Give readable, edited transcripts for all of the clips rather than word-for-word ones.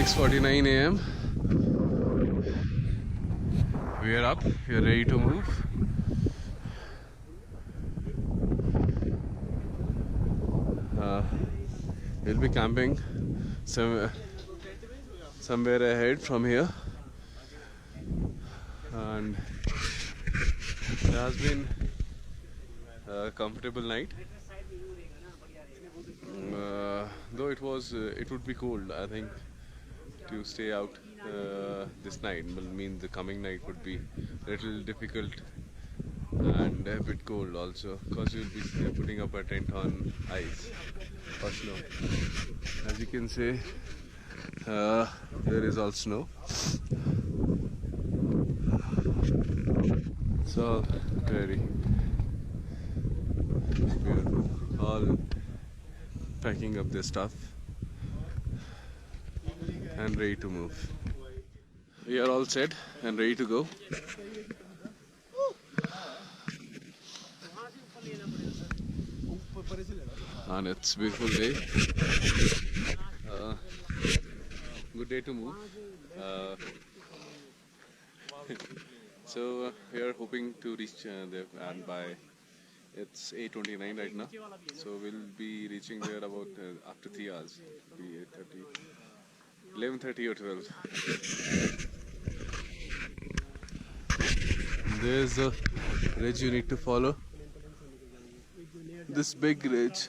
6:49 a.m. We are up. We are ready to move. We'll be camping somewhere ahead from here, and it has been a comfortable night. Though it would be cold, I think, to stay out this night. Will mean the coming night would be a little difficult and a bit cold also, because you'll be putting up a tent on ice or snow. As you can see, there is all snow. It's all very beautiful. All packing up their stuff and ready to move. We are all set and ready to go. And it's a beautiful day. Good day to move. So we are hoping to reach there, and by it's 8:29 right now. So we'll be reaching there about after 3 hours. It'll be 8:30, 11:30 or 12. There's a ridge you need to follow. This big ridge.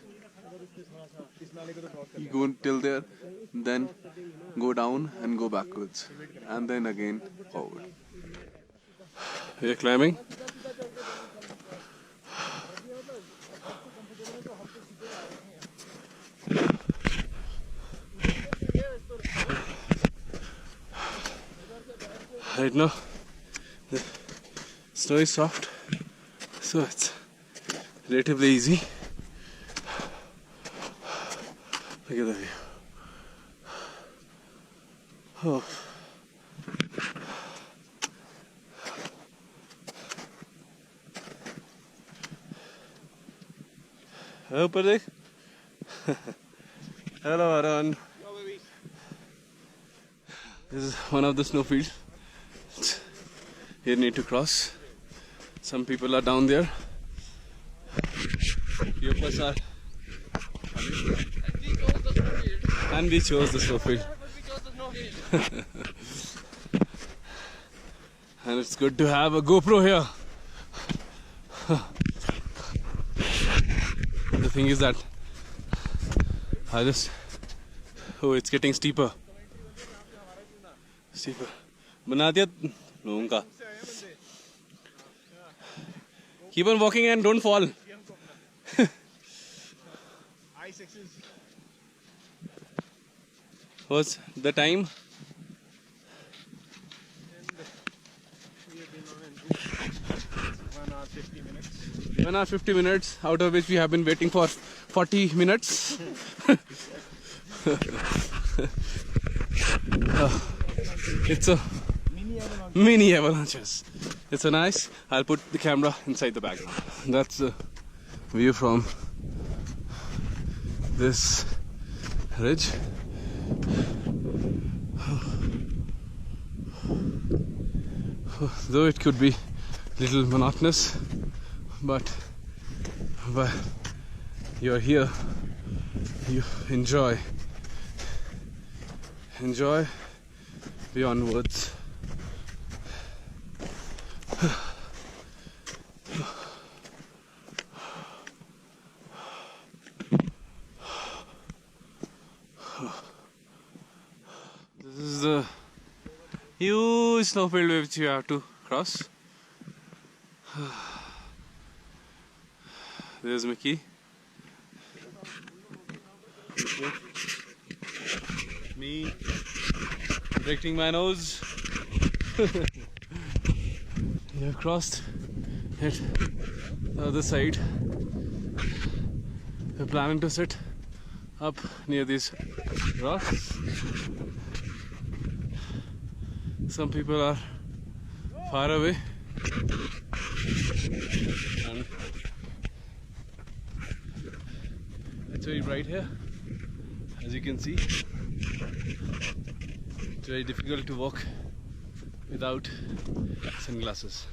You go till there, then go down and go backwards, and then again forward. We are climbing. Right now, the snow is soft, so it's relatively easy. Look at the view. Oh. Hello, Pratik. Hello, Arun. This is one of the snowfields. Here need to cross. Some people are down there. Few of us are. And we chose the snowfield. And it's good to have a GoPro here. The thing is that it's getting steeper. बना दिया लोगों का. Keep on walking and don't fall. What's the time? 1 hour 50 minutes, out of which we have been waiting for 40 minutes. It's a mini avalanches. It's a nice. I'll put the camera inside the background. That's the view from this ridge. Though it could be a little monotonous, but you're here, you enjoy beyond words. This is a huge snowfield which you have to cross. There's Mickey. Me directing my nose. You have crossed it the other side. We're planning to sit up near these rocks. Some people are far away. And it's very bright here, as you can see. It's very difficult to walk without sunglasses.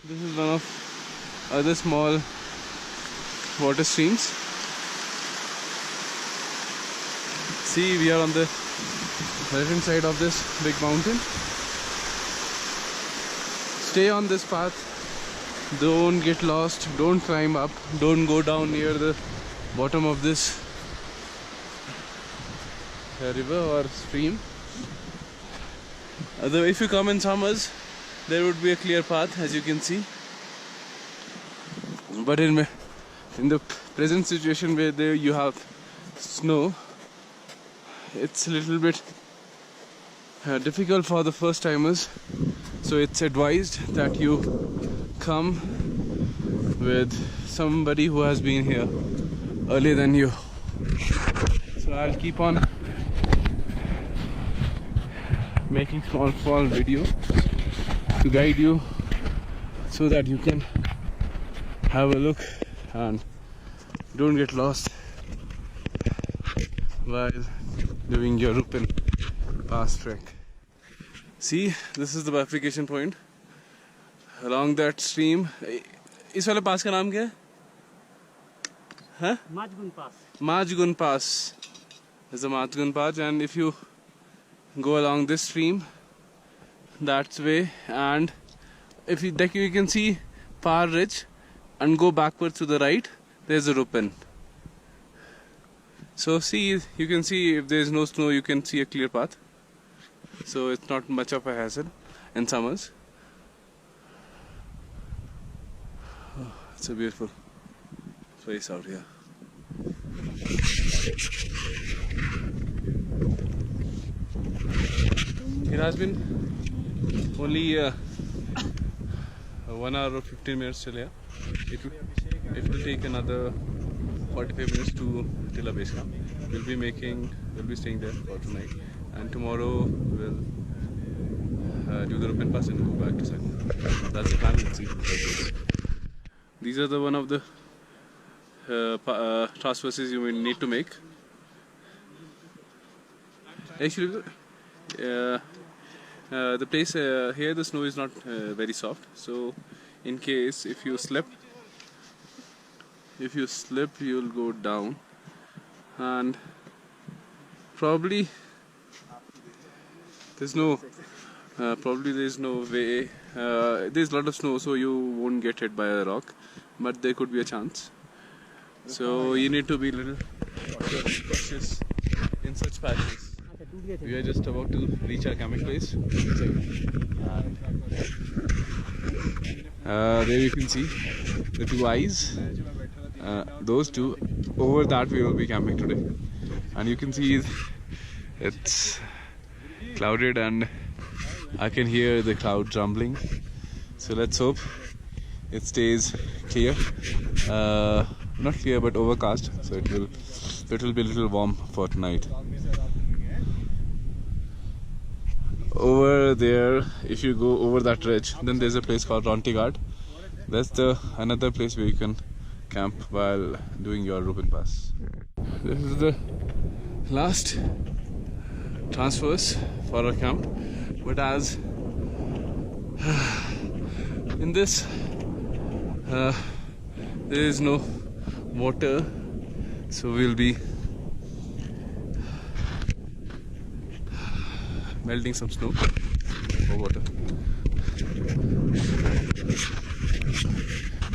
This is one of other small water streams. See, we are on the left-hand side of this big mountain. Stay on this path. Don't get lost. Don't climb up. Don't go down near the bottom of this river or stream. Otherwise, if you come in summers, there would be a clear path, as you can see. But in the present situation where there you have snow, it's a little bit difficult for the first timers. So it's advised that you come with somebody who has been here earlier than you. So I'll keep on making small video to guide you so that you can have a look and don't get lost while doing your Rupin Pass trek. See, this is the bifurcation point. Along that stream, इस वाले पास का नाम क्या है? हाँ? Majgun Pass. Majgun Pass. There's a Majgun Pass, and if you go along this stream, that's way, and if you can see Par Ridge and go backwards to the right, there's a Rupin. So see, you can see if there's no snow, you can see a clear path. So it's not much of a hassle in summers. Oh, it's a beautiful place out here. It has been only 1 hour or 15 minutes till here. It will take another 45 minutes to Tilla Base Camp. We'll be staying there for tonight, and tomorrow we'll do the Rupin Pass and go back to Sagan. That's the plan. Let's see. These are one of the transverses you will need to make. Actually, the place here, the snow is not very soft. So, in case if you slip, you'll go down, and probably there's no way. There's a lot of snow, so you won't get hit by a rock, but there could be a chance. So you need to be a little cautious in such patches. We are just about to reach our camping place. There you can see the two eyes. Those two. Over that we will be camping today, and you can see it's clouded and I can hear the clouds rumbling. So let's hope it stays clear. Not clear but overcast, so it will be a little warm for tonight. Over there, if you go over that ridge, then there's a place called Rontigard. That's another place where you can camp while doing your Rupin Pass. This is the last transverse for our camp, but as in this there is no water, so we'll be melting some snow for water.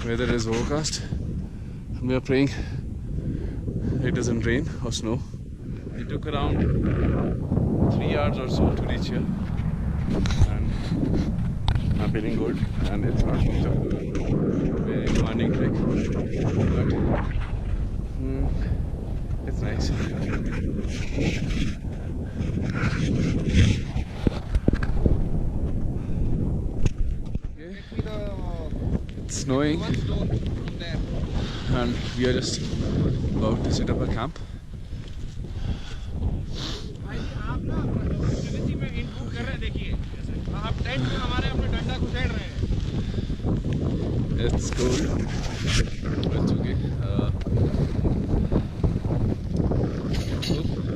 Weather is overcast. We are praying it doesn't rain or snow. It took around 3 hours or so to reach here, and I'm feeling good, and it's not much of a very demanding trek, but it's nice. Okay. It's snowing, and we are just about to set up a camp. It's cold. It's okay. Oh,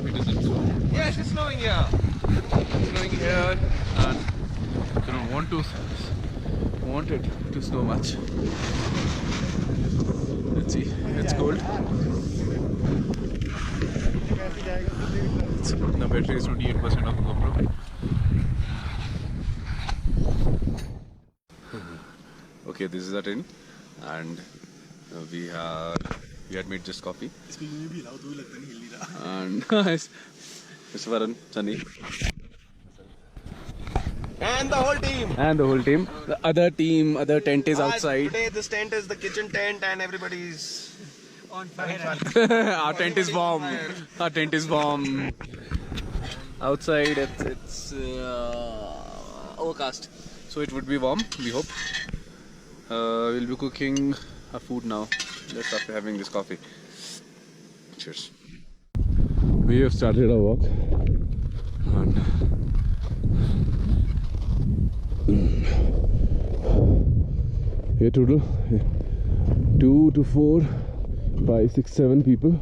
it isn't so. Yes, it's snowing here. It's snowing here, and I don't want it to snow much. Let's see. It's cold. The battery is 28% of the GoPro. Okay, this is our tin, and we had made just coffee. And Mr. Varun, Sunny, And the whole team. and the whole team. The other tent is outside. Today this tent is the kitchen tent and everybody's on fire. Our tent is warm. Our tent is warm. Outside it's overcast, so it would be warm. We hope. We'll be cooking our food now. Just after having this coffee. Cheers. We have started our walk. And here total 2 to 4, 5, 6, 7 people.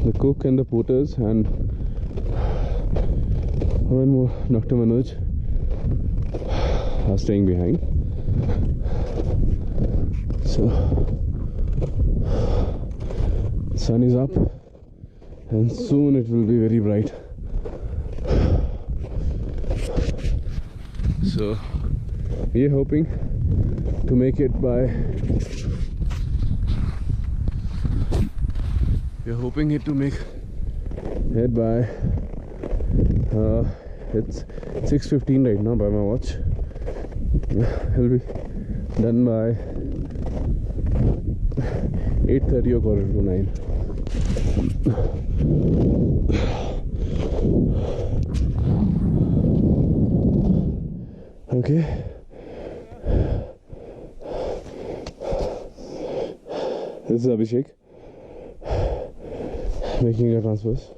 The cook and the porters and one more, Dr. Manoj, are staying behind. So the sun is up and soon it will be very bright. So we are hoping to make it by it's 6:15 right now by my watch. It'll be done by 8:30 or 8:45. Okay. This is Abhishek making your transfers.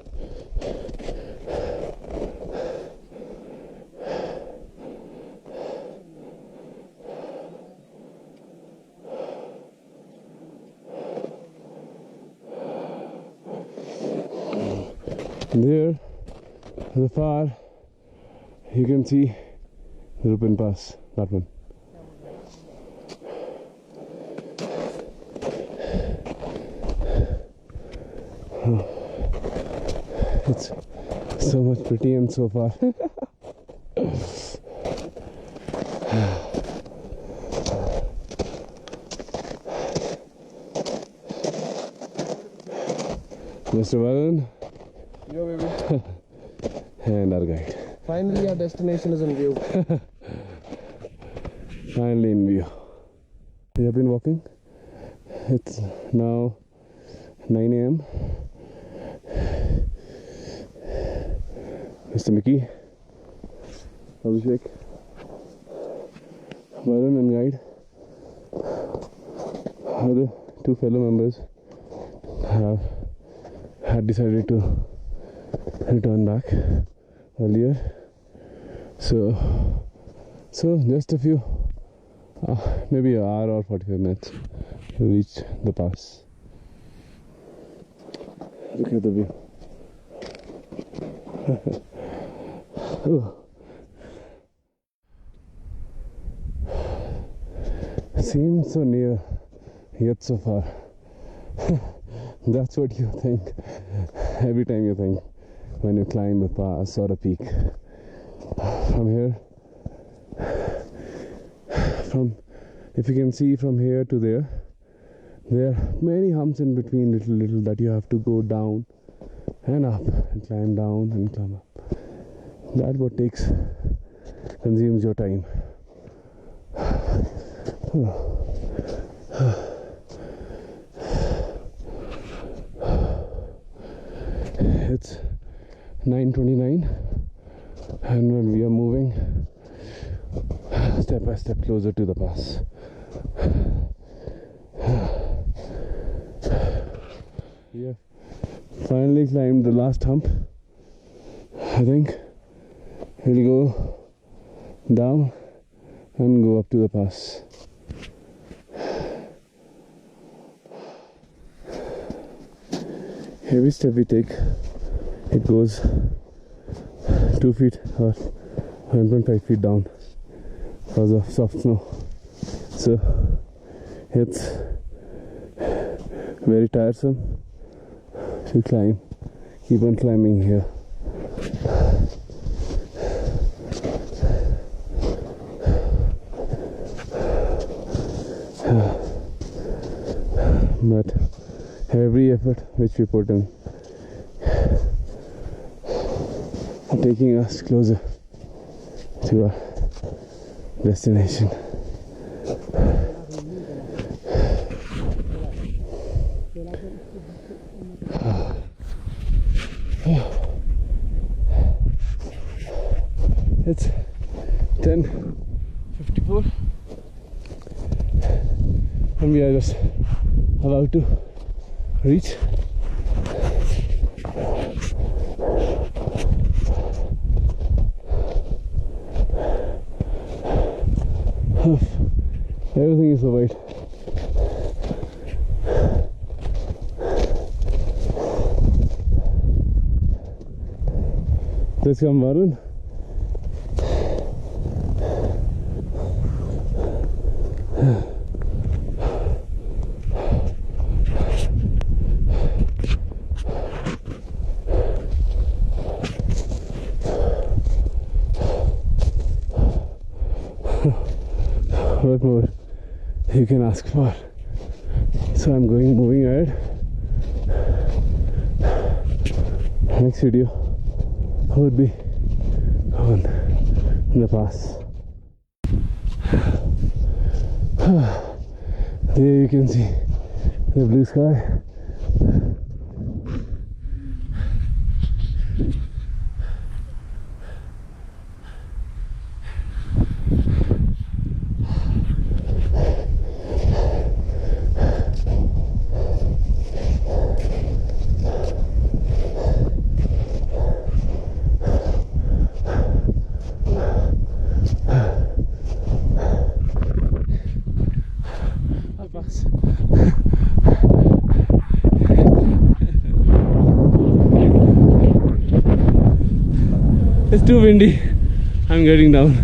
There, in the far, you can see the Rupin Pass, that one. It's so much pretty and so far. Mr. Varun. Yo, baby. And our guide. Finally, our destination is in view. Finally in view. We have been walking. It's now 9 a.m. Mr. Mickey, Abhishek, Varun and guide, other two fellow members had decided to return back earlier. So just a few, maybe an hour or 45 minutes to reach the pass. Look at the view. Seems so near, yet so far. That's what you think every time you think when you climb a pass or a peak. From here, if you can see from here to there are many humps in between, little that you have to go down and up and climb down and climb up. That's what consumes your time. It's 9:29 and when we are moving step by step closer to the pass. We have finally climbed the last hump. I think we'll go down and go up to the pass. Every step we take, it goes 2 feet or 1.5 feet down because of soft snow. So it's very tiresome to climb, keep on climbing here. But every effort which we put in taking us closer to our destination. It's 10:54 and we are just about to reach everything is so white. Let's come, Varun. What more you can ask for? So I'm moving ahead. Next video would be on the pass. There you can see the blue sky. It's too windy. I'm getting down.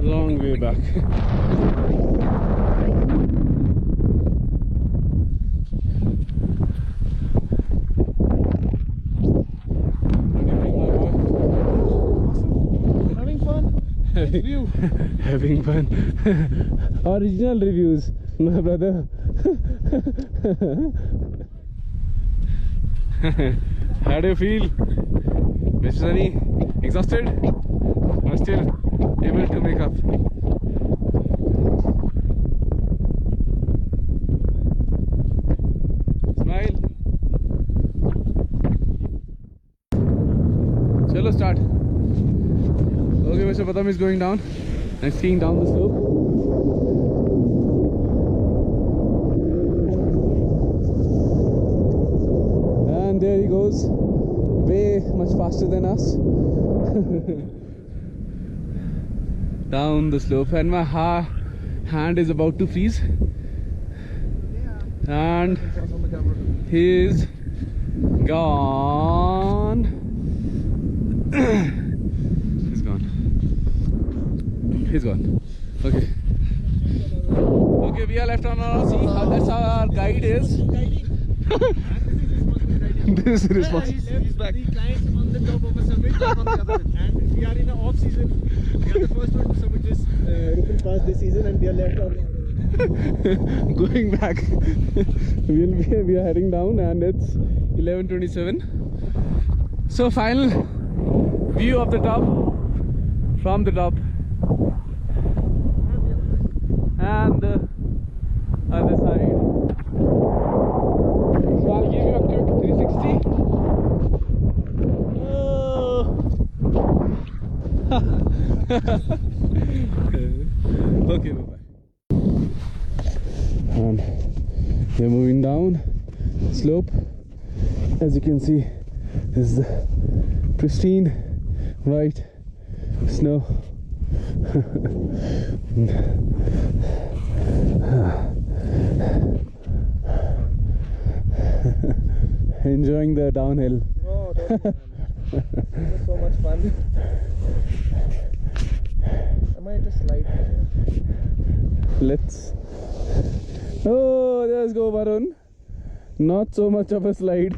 Long way back. Having fun? Review. Having fun. Original reviews, my brother. How do you feel, Mr. Sunny? Exhausted? Or still able to make up? Smile. Chalo, start. Okay, Mr. Patam is going down and skiing down the slope. And there he goes, way much faster than us. Down the slope, and my hand is about to freeze. And he's gone. He's gone. Okay. Okay, we are left on our sea. That's how our guide is. This is responsible. He's back. We climbed on the top of a summit on the other end. And we are in an off season. We are the first one to summit this Rupal Pass this season, and we are left on the other end. Going back. We are heading down, and it's 11:27. So final view of the top from the top and the other side. So I'll give you a quick 360. Okay, bye bye. And we're moving down slope. As you can see, this is the pristine white snow. Enjoying the downhill. Oh, that was so much fun. I might just slide. Let's. Oh, let's go, Varun. Not so much of a slide.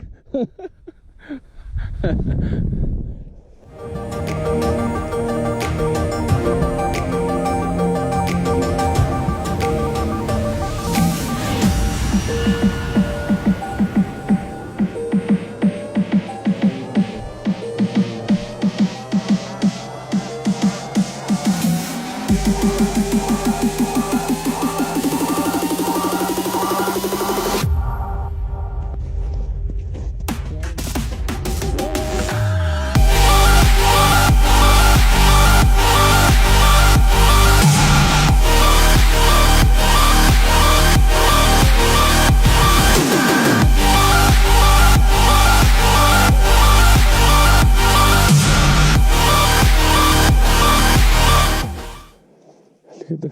Look at the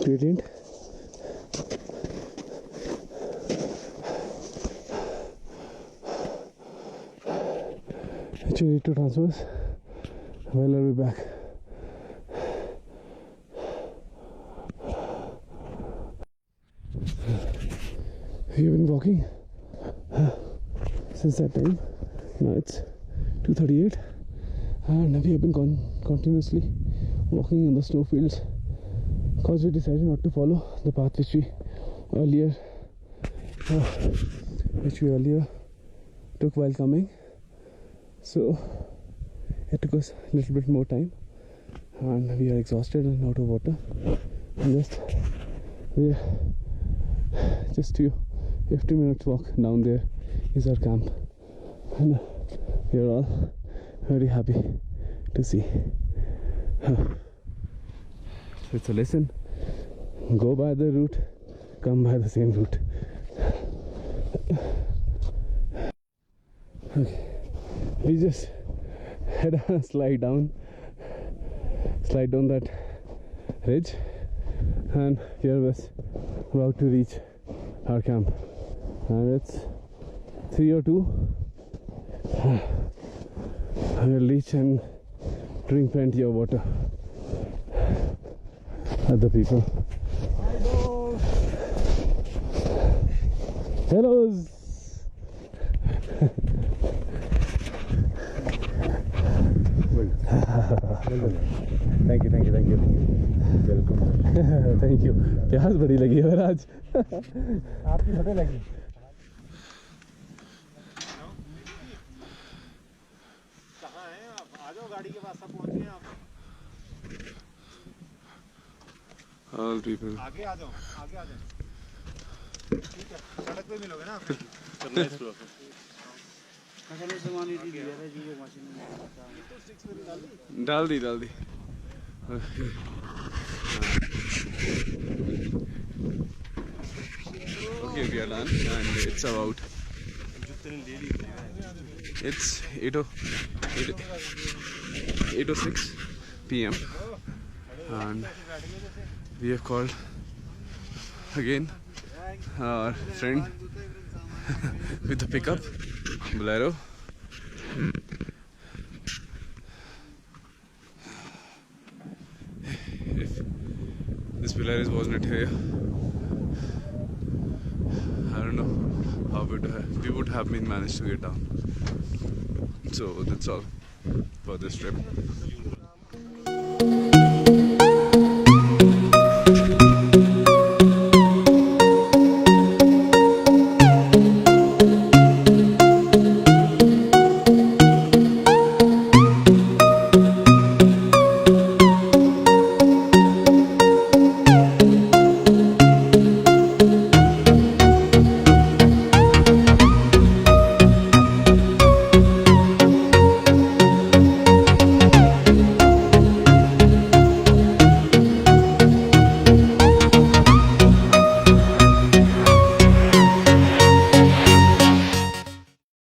gradient. Actually, need to transverse. Well, I'll be back. We've been walking since that time. Now it's 2:38, and we have been continuously walking in the snowfields because we decided not to follow the path which we earlier took while coming. So it took us a little bit more time, and we are exhausted and out of water. And just 50 minutes walk down there is our camp, and we are all very happy to see. So it's a lesson: go by the route, come by the same route. Okay, we just had a slide down that ridge, and here was about to reach our camp, and it's 3:02. We'll reach and drink plenty of water. Other people. Hello. Thank you. Welcome. Thank you. प्यास बड़ी लगी है आज. आपकी छोटे लगी. कहाँ हैं आप? आ जाओ गाड़ी के पास, सब पहुँच गए आप. All people. आगे आ जाओ. ठीक है, सड़क पे मिलोगे ना आप. डाल दी. Okay, we are done, and it's about. It's 8:06 p.m. and we have called again our friend with the pickup Bolero. If this Bolero wasn't here, I don't know how we would have been managed to get down. So that's all for this trip.